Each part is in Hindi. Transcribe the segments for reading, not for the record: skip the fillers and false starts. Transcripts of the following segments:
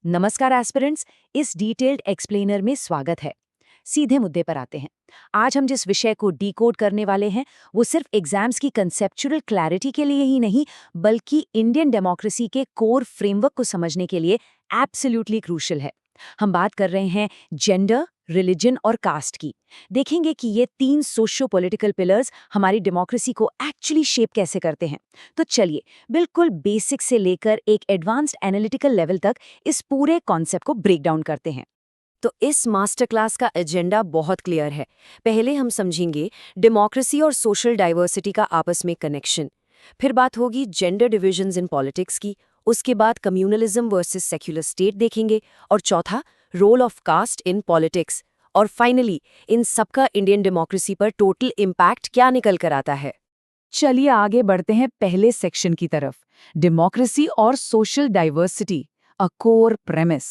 नमस्कार एस्पिरेंट्स, इस डिटेल्ड एक्सप्लेनर में स्वागत है। सीधे मुद्दे पर आते हैं। आज हम जिस विषय को डिकोड करने वाले हैं वो सिर्फ एग्जाम्स की कंसेप्चुअल क्लैरिटी के लिए ही नहीं, बल्कि इंडियन डेमोक्रेसी के कोर फ्रेमवर्क को समझने के लिए एब्सोल्युटली क्रूशियल है। हम बात कर रहे हैं जेंडर, रिलीजन और कास्ट की। देखेंगे कि ये तीन सोशो पॉलिटिकल पिलर्स हमारी डेमोक्रेसी को एक्चुअली शेप कैसे करते हैं। तो चलिए, बिल्कुल बेसिक से लेकर एक एडवांस्ड एनालिटिकल लेवल तक इस पूरे कॉन्सेप्ट को ब्रेक डाउन करते हैं। तो इस मास्टर क्लास का एजेंडा बहुत क्लियर है। पहले हम समझेंगे डेमोक्रेसी और सोशल डाइवर्सिटी का आपस में कनेक्शन। फिर बात होगी जेंडर डिविजन्स इन पॉलिटिक्स की। उसके बाद कम्युनलिज्म वर्सेस सेक्युलर स्टेट देखेंगे। और चौथा, role of caste in politics. और फाइनली, इन सबका इंडियन डेमोक्रेसी पर टोटल इम्पैक्ट क्या निकल कर आता है। चलिए आगे बढ़ते हैं पहले सेक्शन की तरफ, डेमोक्रेसी और social diversity, a core premise.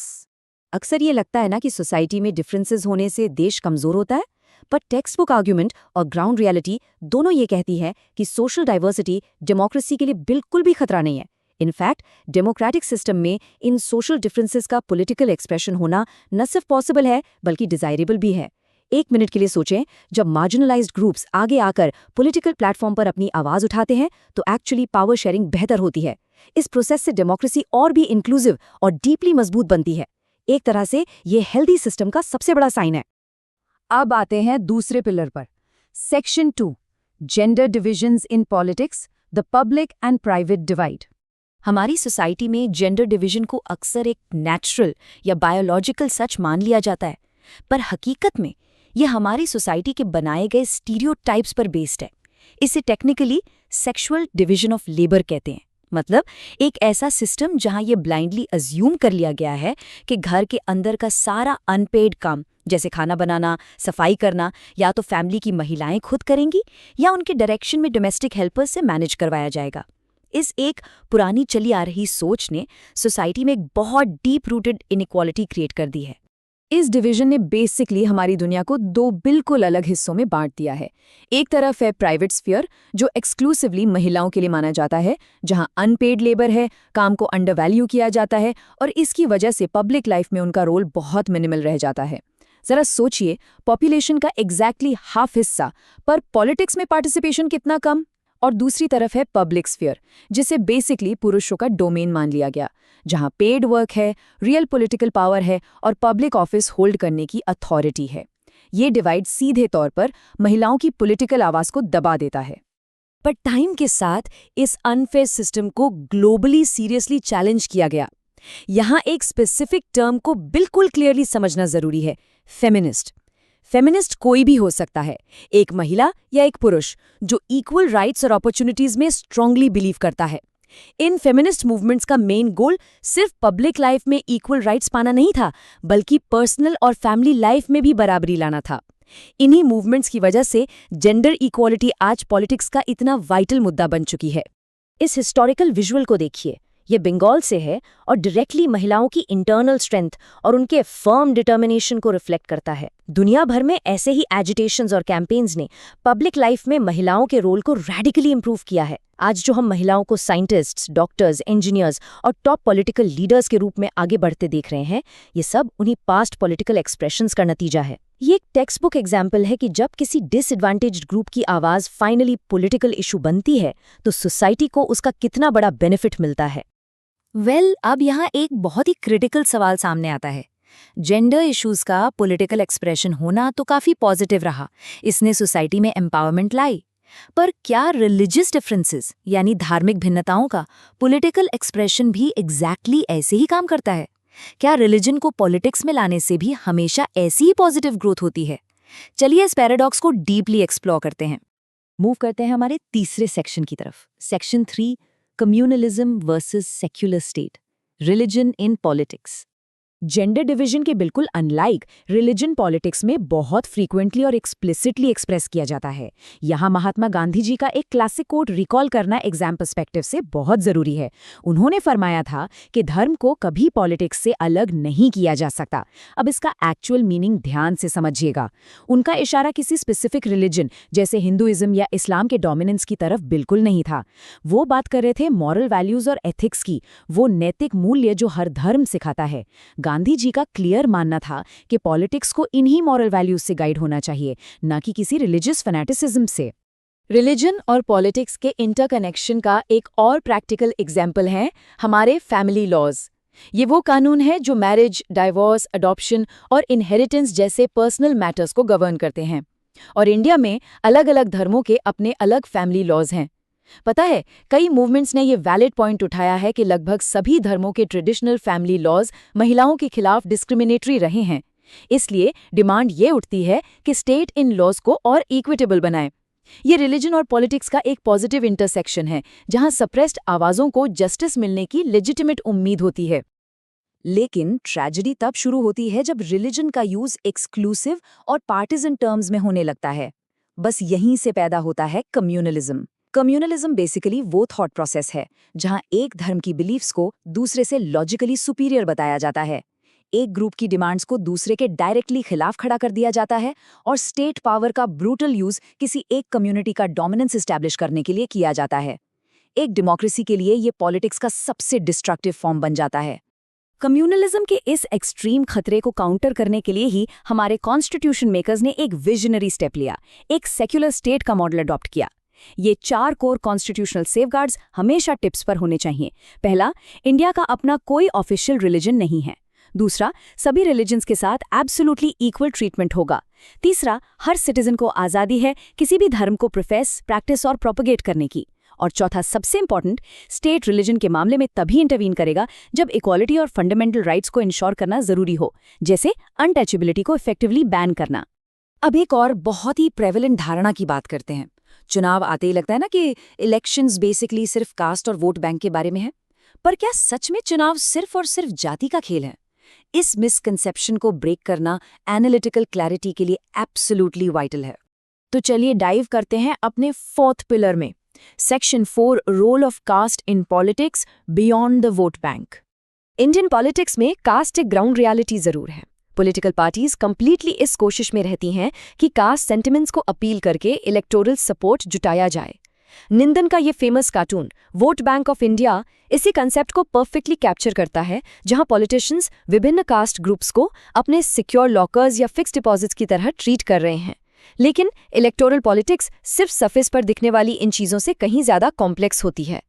अक्सर ये लगता है ना कि सोसाइटी में डिफरेंसेस होने से देश कमजोर होता है, पर टेक्स्ट बुक आर्ग्यूमेंट और ग्राउंड रियलिटी दोनों ये कहती है कि सोशल डाइवर्सिटी डेमोक्रेसी के लिए बिल्कुल भी खतरा नहीं है। इनफैक्ट डेमोक्रेटिक सिस्टम में इन सोशल डिफरेंसेस का पॉलिटिकल एक्सप्रेशन होना न सिर्फ पॉसिबल है बल्कि डिजायरेबल भी है। एक मिनट के लिए सोचें, जब मार्जिनलाइज्ड ग्रुप्स आगे आकर पॉलिटिकल प्लेटफॉर्म पर अपनी आवाज उठाते हैं तो एक्चुअली पावर शेयरिंग बेहतर होती है। इस प्रोसेस से डेमोक्रेसी और भी इंक्लूसिव और डीपली मजबूत बनती है। एक तरह से ये हेल्दी सिस्टम का सबसे बड़ा साइन है। अब आते हैं दूसरे पिलर पर, section 2, gender divisions in politics, the public and private divide. हमारी सोसाइटी में जेंडर डिवीजन को अक्सर एक नेचुरल या बायोलॉजिकल सच मान लिया जाता है, पर हकीकत में यह हमारी सोसाइटी के बनाए गए स्टीरियोटाइप्स पर बेस्ड है। इसे technically sexual division of labour कहते हैं। मतलब एक ऐसा सिस्टम जहां ये ब्लाइंडली अज्यूम कर लिया गया है कि घर के अंदर का सारा अनपेड काम, जैसे खाना बनाना, सफाई करना, या तो फैमिली की महिलाएं खुद करेंगी या उनके डायरेक्शन में डोमेस्टिक हेल्पर्स से मैनेज करवाया जाएगा। इस एक पुरानी चली आ रही सोच ने सोसाइटी में एक बहुत डीप रूटेड इनइक्वालिटी क्रिएट कर दी है। इस डिवीजन ने बेसिकली हमारी दुनिया को दो बिल्कुल अलग हिस्सों में बांट दिया है। एक तरफ है प्राइवेट स्फीयर, जो एक्सक्लूसिवली महिलाओं के लिए माना जाता है, जहां अनपेड लेबर है, काम को अंडरवैल्यू किया जाता है और इसकी वजह से पब्लिक लाइफ में उनका रोल बहुत मिनिमल रह जाता है। जरा सोचिए, पॉपुलेशन का एग्जैक्टली हाफ हिस्सा, पर पॉलिटिक्स में पार्टिसिपेशन कितना कम। और दूसरी तरफ है पब्लिक स्फीयर, जिसे बेसिकली पुरुषों का डोमेन मान लिया गया, जहां पेड वर्क है, रियल पॉलिटिकल पावर है और पब्लिक ऑफिस होल्ड करने की अथॉरिटी है। ये डिवाइड सीधे तौर पर महिलाओं की पॉलिटिकल आवाज को दबा देता है। पर टाइम के साथ इस अनफेयर सिस्टम को ग्लोबली सीरियसली चैलेंज किया गया। यहाँ एक स्पेसिफिक टर्म को बिल्कुल क्लियरली समझना जरूरी है, फेमिनिस्ट। फेमिनिस्ट कोई भी हो सकता है, एक महिला या एक पुरुष जो इक्वल राइट्स और अपॉर्चुनिटीज में स्ट्रांगली बिलीव करता है। इन फेमिनिस्ट मूवमेंट्स का मेन गोल सिर्फ पब्लिक लाइफ में इक्वल राइट्स पाना नहीं था, बल्कि पर्सनल और फैमिली लाइफ में भी बराबरी लाना था। इन्हीं मूवमेंट्स की वजह से जेंडर इक्वालिटी आज पॉलिटिक्स का इतना वाइटल मुद्दा बन चुकी है। इस हिस्टोरिकल विजुअल को देखिए, ये बंगाल से है और डायरेक्टली महिलाओं की इंटरनल स्ट्रेंथ और उनके फर्म डिटर्मिनेशन को रिफ्लेक्ट करता है। दुनिया भर में ऐसे ही एजिटेशंस और कैंपेन्स ने पब्लिक लाइफ में महिलाओं के रोल को रेडिकली इंप्रूव किया है। आज जो हम महिलाओं को साइंटिस्ट्स, डॉक्टर्स, इंजीनियर्स और टॉप पॉलिटिकल लीडर्स के रूप में आगे बढ़ते देख रहे हैं, ये सब उन्हीं पास्ट पॉलिटिकल एक्सप्रेशंस का नतीजा है। ये एक टेक्स्ट बुक एग्जाम्पल है कि जब किसी डिसएडवांटेज्ड ग्रुप की आवाज फाइनली पॉलिटिकल इशू बनती है तो सोसाइटी को उसका कितना बड़ा बेनिफिट मिलता है। अब यहाँ एक बहुत ही क्रिटिकल सवाल सामने आता है। जेंडर इश्यूज का पॉलिटिकल एक्सप्रेशन होना तो काफी पॉजिटिव रहा, इसने सोसाइटी में एम्पावरमेंट लाई। पर क्या रिलीजियस डिफरेंसेस यानी धार्मिक भिन्नताओं का पॉलिटिकल एक्सप्रेशन भी एग्जैक्टली ऐसे ही काम करता है? क्या रिलीजन को पॉलिटिक्स में लाने से भी हमेशा ऐसी ही पॉजिटिव ग्रोथ होती है? चलिए इस पैराडॉक्स को डीपली एक्सप्लोर करते हैं। मूव करते हैं हमारे तीसरे सेक्शन की तरफ, section 3, communalism versus secular state, religion in politics. Gender division के बिल्कुल अनलाइक रिलीजन पॉलिटिक्स में बहुत फ्रीक्वेंटली और एक्सप्लिसिटली एक्सप्रेस किया जाता है। यहाँ महात्मा गांधी जी का एक क्लासिक कोट रिकॉल करना एग्जाम पर्सपेक्टिव से बहुत जरूरी है। उन्होंने फरमाया था कि धर्म को कभी पॉलिटिक्स से अलग नहीं किया जा सकता। अब इसका एक्चुअल मीनिंग ध्यान से समझिएगा। उनका इशारा किसी स्पेसिफिक रिलीजन जैसे हिंदुइज्म या इस्लाम के डोमिनेंस की तरफ बिल्कुल नहीं था। वो बात कर रहे थे मॉरल वैल्यूज और एथिक्स की, वो नैतिक मूल्य जो हर धर्म सिखाता है। गांधी जी का क्लियर मानना था कि पॉलिटिक्स को इन्हीं मॉरल वैल्यूज से गाइड होना चाहिए, न कि किसी रिलीजियस फैनेटिसिज्म से। रिलीजन और पॉलिटिक्स के इंटरकनेक्शन का एक और प्रैक्टिकल एग्जाम्पल है हमारे फैमिली लॉज। ये वो कानून है जो मैरिज, डाइवोर्स, अडॉप्शन और इनहेरिटेंस जैसे पर्सनल मैटर्स को गवर्न करते हैं। और इंडिया में अलग अलग धर्मों के अपने अलग फैमिली लॉज हैं। पता है, कई मूवमेंट्स ने ये वैलिड पॉइंट उठाया है कि लगभग सभी धर्मों के ट्रेडिशनल फैमिली लॉज महिलाओं के खिलाफ डिस्क्रिमिनेटरी रहे हैं। इसलिए डिमांड ये उठती है कि स्टेट इन लॉज को और इक्विटेबल बनाए। ये रिलीजन और पॉलिटिक्स का एक पॉजिटिव इंटरसेक्शन है, जहां सप्रेस्ड आवाजों को जस्टिस मिलने की लेजिटिमेट उम्मीद होती है। लेकिन ट्रेजेडी तब शुरू होती है जब रिलीजन का यूज एक्सक्लूसिव और पार्टिजन टर्म्स में होने लगता है। बस यहीं से पैदा होता है कम्युनलिज्म। कम्युनलिज्म बेसिकली वो थॉट प्रोसेस है जहां एक धर्म की बिलीफ्स को दूसरे से लॉजिकली सुपीरियर बताया जाता है, एक ग्रुप की डिमांड्स को दूसरे के डायरेक्टली खिलाफ खड़ा कर दिया जाता है, और स्टेट पावर का ब्रूटल यूज किसी एक कम्युनिटी का डोमिनेंस एस्टैब्लिश करने के लिए किया जाता है। एक डेमोक्रेसी के लिए ये पॉलिटिक्स का सबसे डिस्ट्रक्टिव फॉर्म बन जाता है। कम्युनलिज्म के इस एक्सट्रीम खतरे को काउंटर करने के लिए ही हमारे कॉन्स्टिट्यूशन मेकर्स ने एक विजनरी स्टेप लिया, एक सेक्युलर स्टेट का मॉडल अडॉप्ट किया। ये 4 कोर कॉन्स्टिट्यूशनल सेफगार्ड्स हमेशा टिप्स पर होने चाहिए। पहला, इंडिया का अपना कोई ऑफिशियल रिलीजन नहीं है। दूसरा, सभी रिलीजन्स के साथ एब्सोल्युटली इक्वल ट्रीटमेंट होगा। तीसरा, हर सिटीजन को आज़ादी है किसी भी धर्म को प्रोफेस, प्रैक्टिस और प्रोपगेट करने की। और चौथा, सबसे इंपॉर्टेंट, स्टेट रिलीजन के मामले में तभी इंटरवीन करेगा जब इक्वालिटी और फंडामेंटल राइट्स को इंश्योर करना जरूरी हो, जैसे अनटचेबिलिटी को इफेक्टिवली बैन करना। अब एक और बहुत ही प्रेवलेंट धारणा की बात करते हैं। चुनाव आते ही लगता है ना कि इलेक्शंस बेसिकली सिर्फ कास्ट और वोट बैंक के बारे में है। पर क्या सच में चुनाव सिर्फ और सिर्फ जाति का खेल है? इस मिसकंसेप्शन को ब्रेक करना एनालिटिकल क्लैरिटी के लिए एब्सोल्युटली वाइटल है। तो चलिए डाइव करते हैं अपने 4th पिलर में, section 4, role of caste in politics beyond the vote bank. Indian politics में कास्ट एक ग्राउंड रियलिटी जरूर है। पॉलिटिकल पार्टीज कंप्लीटली इस कोशिश में रहती हैं कि कास्ट सेंटिमेंट्स को अपील करके इलेक्टोरल सपोर्ट जुटाया जाए। निंदन का ये famous cartoon vote bank of India इसी कंसेप्ट को परफेक्टली कैप्चर करता है, जहां पॉलिटिशियंस विभिन्न कास्ट ग्रुप्स को अपने सिक्योर लॉकर्स या फिक्स्ड डिपॉजिट्स की तरह ट्रीट कर रहे हैं। लेकिन इलेक्टोरल पॉलिटिक्स सिर्फ सरफेस पर दिखने वाली इन चीजों से कहीं ज्यादा कॉम्प्लेक्स होती है।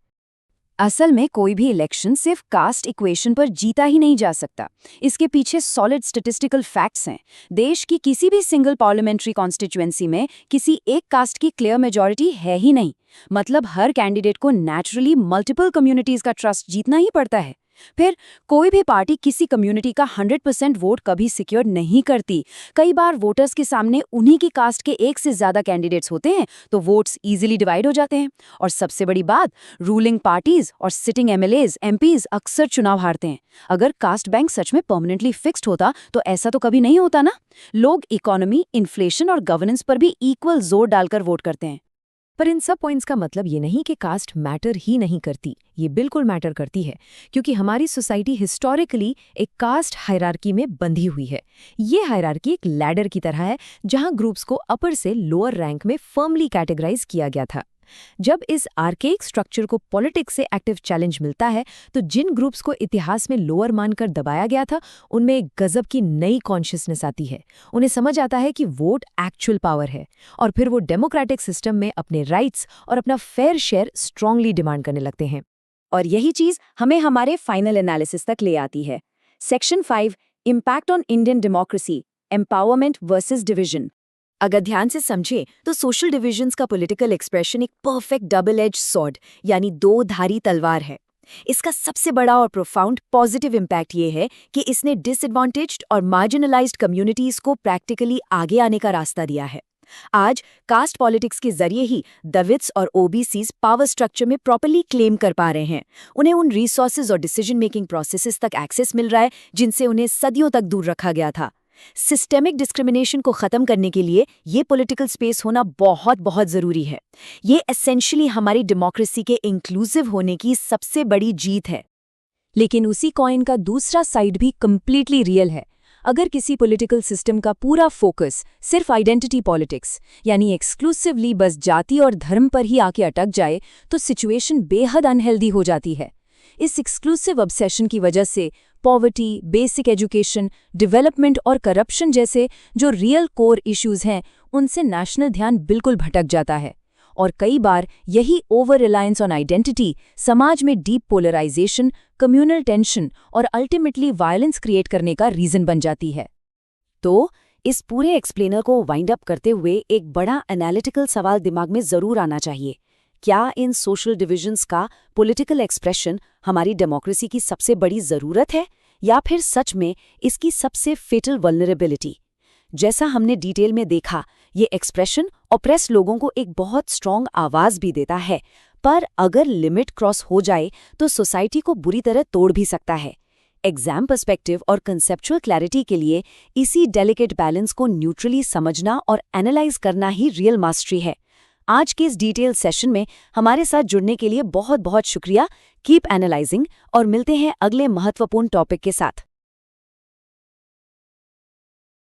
असल में कोई भी इलेक्शन सिर्फ कास्ट इक्वेशन पर जीता ही नहीं जा सकता। इसके पीछे सॉलिड स्टैटिस्टिकल फैक्ट्स हैं। देश की किसी भी सिंगल पार्लियामेंट्री कॉन्स्टिट्यूएंसी में किसी एक कास्ट की क्लियर मेजॉरिटी है ही नहीं। मतलब हर कैंडिडेट को नेचुरली मल्टीपल कम्युनिटीज का ट्रस्ट जीतना ही पड़ता है। फिर कोई भी पार्टी किसी कम्युनिटी का 100% वोट कभी सिक्योर नहीं करती। कई बार वोटर्स के सामने उन्हीं की कास्ट के एक से ज्यादा कैंडिडेट्स होते हैं, तो वोट्स इजीली डिवाइड हो जाते हैं। और सबसे बड़ी बात, रूलिंग पार्टीज और सिटिंग एमएलएज, एमपीज अक्सर चुनाव हारते हैं। अगर कास्ट बैंक सच में परमानेंटली फिक्स्ड होता तो ऐसा तो कभी नहीं होता ना। लोग इकोनॉमी, इन्फ्लेशन और गवर्नेंस पर भी इक्वल जोर डालकर वोट करते हैं। पर इन सब पॉइंट्स का मतलब ये नहीं कि कास्ट मैटर ही नहीं करती। ये बिल्कुल मैटर करती है, क्योंकि हमारी सोसाइटी हिस्टोरिकली एक कास्ट हायरार्की में बंधी हुई है। ये हायरार्की एक लैडर की तरह है, जहां ग्रुप्स को अपर से लोअर रैंक में फर्मली कैटेगराइज किया गया था। जब इस आर्केइक स्ट्रक्चर को पॉलिटिक्स से एक्टिव चैलेंज मिलता है, तो जिन ग्रुप्स को इतिहास में लोअर मानकर दबाया गया था, उनमें एक गजब की नई कॉन्शियसनेस आती है। उन्हें समझ आता है कि वोट एक्चुअल पावर है, और फिर वो डेमोक्रेटिक सिस्टम में अपने राइट्स और अपना फेयर शेयर स्ट्रांगली डिमांड करने लगते हैं। और यही चीज हमें हमारे फाइनल एनालिसिस तक ले आती है। Section 5, impact on Indian democracy, empowerment versus division. अगर ध्यान से समझें तो सोशल डिविजन्स का पॉलिटिकल एक्सप्रेशन एक परफेक्ट डबल एज सॉर्ड यानी 2 धारी तलवार है। इसका सबसे बड़ा और प्रोफाउंड पॉजिटिव इम्पैक्ट ये है कि इसने डिसएडवांटेज्ड और मार्जिनलाइज्ड कम्युनिटीज को प्रैक्टिकली आगे आने का रास्ता दिया है। आज कास्ट पॉलिटिक्स के जरिए ही दलित्स और ओबीसीज पावर स्ट्रक्चर में प्रॉपर्ली क्लेम कर पा रहे हैं। उन्हें उन रिसोर्सेज और डिसीजन मेकिंग प्रोसेसेस तक एक्सेस मिल रहा है जिनसे उन्हें सदियों तक दूर रखा गया था। सिस्टेमिक डिस्क्रिमिनेशन को खत्म करने के लिए ये पॉलिटिकल स्पेस होना बहुत बहुत जरूरी है। ये एसेंशियली हमारी डेमोक्रेसी के इंक्लूसिव होने की सबसे बड़ी जीत है। लेकिन उसी कॉइन का दूसरा साइड भी कंप्लीटली रियल है। अगर किसी पॉलिटिकल सिस्टम का पूरा फोकस सिर्फ आइडेंटिटी पॉलिटिक्स यानी एक्सक्लूसिवली बस जाति और धर्म पर ही आके अटक जाए तो सिचुएशन बेहद अनहेल्दी हो जाती है। इस एक्सक्लूसिव ऑब्सेशन की वजह से पॉवर्टी, बेसिक एजुकेशन, डेवलपमेंट और करप्शन जैसे जो रियल कोर इश्यूज हैं उनसे नेशनल ध्यान बिल्कुल भटक जाता है। और कई बार यही ओवर रिलायंस ऑन आइडेंटिटी समाज में डीप पोलराइजेशन, कम्युनल टेंशन और अल्टीमेटली वायलेंस क्रिएट करने का रीजन बन जाती है। तो इस पूरे एक्सप्लेनर को वाइंड अप करते हुए एक बड़ा एनालिटिकल सवाल दिमाग में जरूर आना चाहिए। क्या इन सोशल डिविजन्स का पॉलिटिकल एक्सप्रेशन हमारी डेमोक्रेसी की सबसे बड़ी जरूरत है या फिर सच में इसकी सबसे फेटल वल्नरेबिलिटी? जैसा हमने डिटेल में देखा, ये एक्सप्रेशन ऑप्रेस लोगों को एक बहुत स्ट्रॉन्ग आवाज भी देता है, पर अगर लिमिट क्रॉस हो जाए तो सोसाइटी को बुरी तरह तोड़ भी सकता है। एग्जाम पर्सपेक्टिव और कंसेप्चुअल क्लैरिटी के लिए इसी डेलिकेट बैलेंस को न्यूट्रली समझना और एनालाइज करना ही रियल मास्टरी है। आज के इस डिटेल सेशन में हमारे साथ जुड़ने के लिए बहुत बहुत शुक्रिया। कीप एनालाइजिंग और मिलते हैं अगले महत्वपूर्ण टॉपिक के साथ।